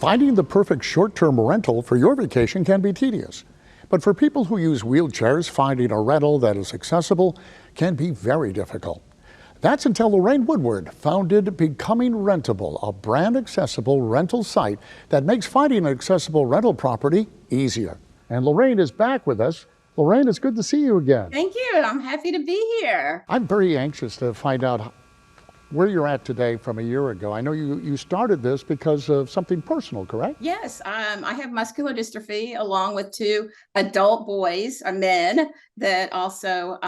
Finding the perfect short-term rental for your vacation can be tedious. But for people who use wheelchairs, finding a rental that is accessible can be very difficult. That's until Lorraine Woodward founded Becoming RentABLE, a brand-accessible rental site that makes finding an accessible rental property easier. And Lorraine is back with us. Lorraine, it's good to see you again. Thank you. I'm happy to be here. I'm very anxious to find out where you're at today from a year ago. I know you started this because of something personal, correct? Yes, I have muscular dystrophy along with two adult boys, men, that also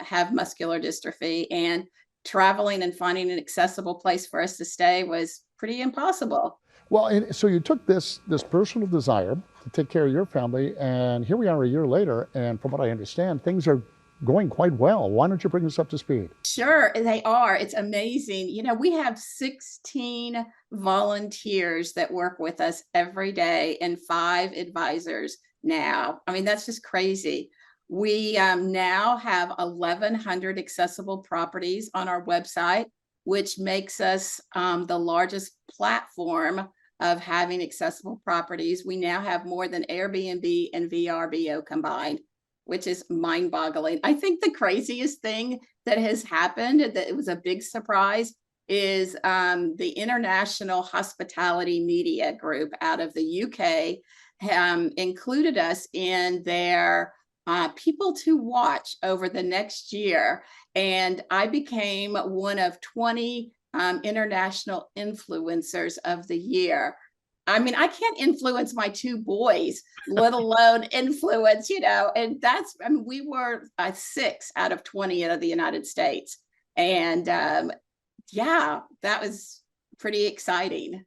have muscular dystrophy. And traveling and finding an accessible place for us to stay was pretty impossible. Well, and so you took this personal desire to take care of your family, and here we are a year later, and from what I understand, things are going quite well. Why don't you bring us up to speed? Sure, they are. It's amazing. You know, we have 16 volunteers that work with us every day and 5 advisors now. I mean, that's just crazy. We now have 1,100 accessible properties on our website, which makes us the largest platform of having accessible properties. We now have more than Airbnb and VRBO combined, which is mind-boggling. I think the craziest thing that has happened, that it was a big surprise, is the International Hospitality Media Group out of the UK included us in their people to watch over the next year. And I became one of 20 international influencers of the year. I mean, I can't influence my 2 boys, let alone influence, and that's, I mean, we were 6 out of 20 of the United States. And yeah, that was pretty exciting.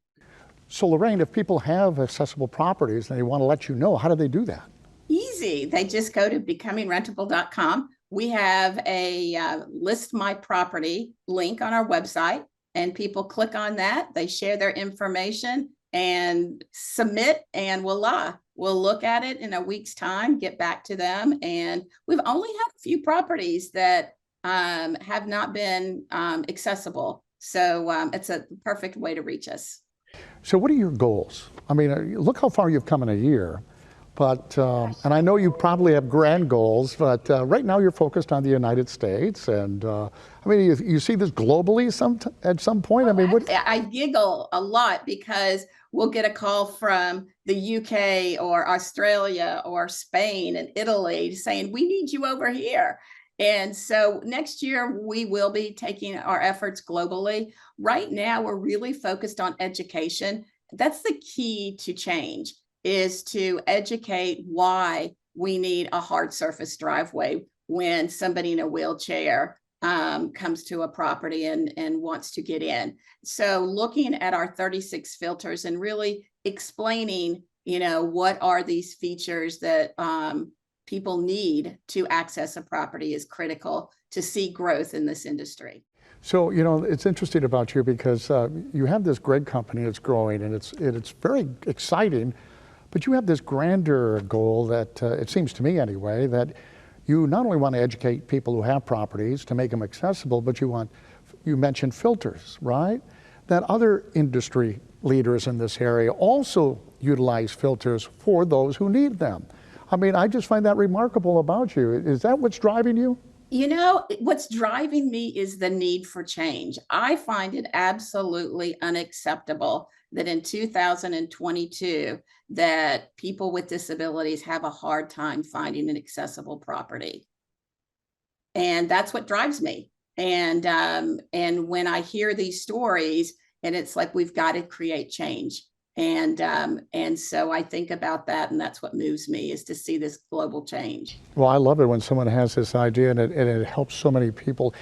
So Lorraine, if people have accessible properties and they want to let you know, how do they do that? Easy. They just go to becomingrentable.com. We have a list my property link on our website, and people click on that. They share their information and submit, and voila, we'll look at it in a week's time, get back to them. And we've only had a few properties that have not been accessible. So it's a perfect way to reach us. So what are your goals? I mean, look how far you've come in a year. But, and I know you probably have grand goals, but right now you're focused on the United States. And I mean, you see this globally at some point? I mean, what? I giggle a lot because we'll get a call from the UK or Australia or Spain and Italy saying, we need you over here. And so next year we will be taking our efforts globally. Right now, we're really focused on education. That's the key to change, is to educate why we need a hard surface driveway when somebody in a wheelchair comes to a property and wants to get in. So looking at our 36 filters and really explaining, what are these features that people need to access a property is critical to see growth in this industry. So, it's interesting about you because you have this great company that's growing, and it's very exciting. But you have this grander goal that, it seems to me anyway, that you not only want to educate people who have properties to make them accessible, but you mentioned filters, right? That other industry leaders in this area also utilize filters for those who need them. I mean, I just find that remarkable about you. Is that what's driving you? What's driving me is the need for change. I find it absolutely unacceptable that in 2022, that people with disabilities have a hard time finding an accessible property. And that's what drives me. And when I hear these stories, and it's like, we've got to create change. And so I think about that, and that's what moves me, is to see this global change. Well, I love it when someone has this idea and it helps so many people.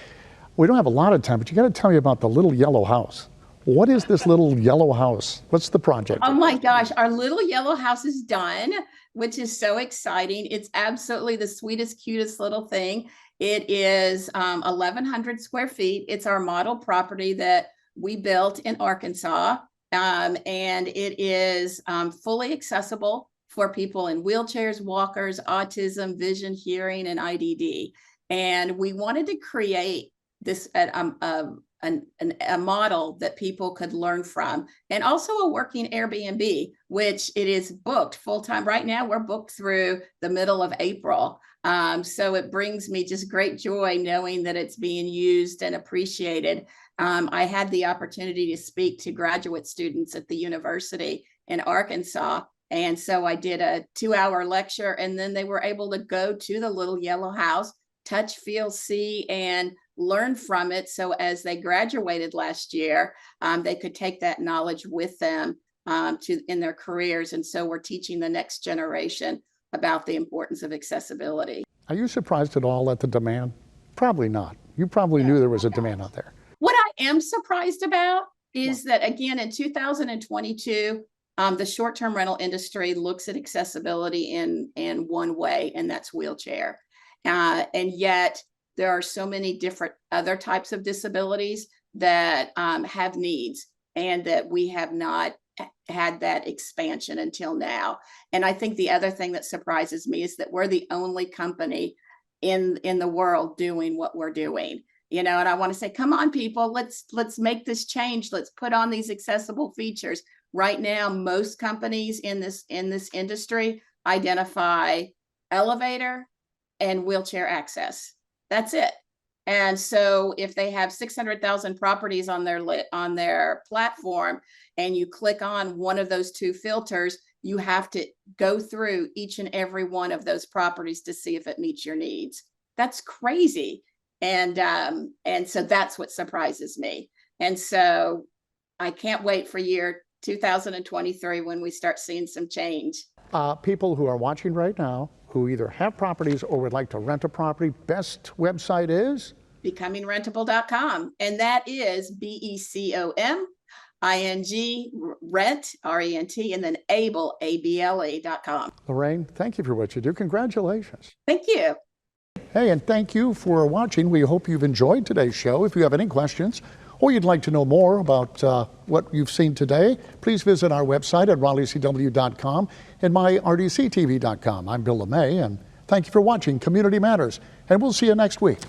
We don't have a lot of time, but you got to tell me about the little yellow house. What is this little yellow house? What's the project? Oh my gosh, our little yellow house is done, which is so exciting. It's absolutely the sweetest, cutest little thing. It is 1,100 square feet. It's our model property that we built in Arkansas. And it is fully accessible for people in wheelchairs, walkers, autism, vision, hearing, and IDD. And we wanted to create this a model that people could learn from, and also a working Airbnb, which it is booked full time. Right now, we're booked through the middle of April. So it brings me just great joy knowing that it's being used and appreciated. I had the opportunity to speak to graduate students at the university in Arkansas. And so I did a 2-hour lecture, and then they were able to go to the little yellow house, touch, feel, see, and learn from it. So as they graduated last year, they could take that knowledge with them in their careers. And so we're teaching the next generation about the importance of accessibility. Are you surprised at all at the demand? Probably not. You probably knew there was a demand out there. What I am surprised about is that, again, in 2022, the short-term rental industry looks at accessibility in one way, and that's wheelchair. And yet there are so many different other types of disabilities that have needs, and that we have not had that expansion until now. And I think the other thing that surprises me is that we're the only company in the world doing what we're doing. And I want to say, come on, people, let's make this change. Let's put on these accessible features. Right now, most companies in this industry identify elevator and wheelchair access. That's it. And so if they have 600,000 properties on their platform, and you click on one of those two filters, you have to go through each and every one of those properties to see if it meets your needs. That's crazy. And so that's what surprises me. And so I can't wait for year 2023 when we start seeing some change. People who are watching right now who either have properties or would like to rent a property, best website is? BecomingRentable.com. And that is BECOMING, rent, RENT, and then able, ABLE.com. Lorraine, thank you for what you do. Congratulations. Thank you. Hey, and thank you for watching. We hope you've enjoyed today's show. If you have any questions or you'd like to know more about what you've seen today, please visit our website at RaleighCW.com and myRDCTV.com. I'm Bill LeMay, and thank you for watching Community Matters, and we'll see you next week.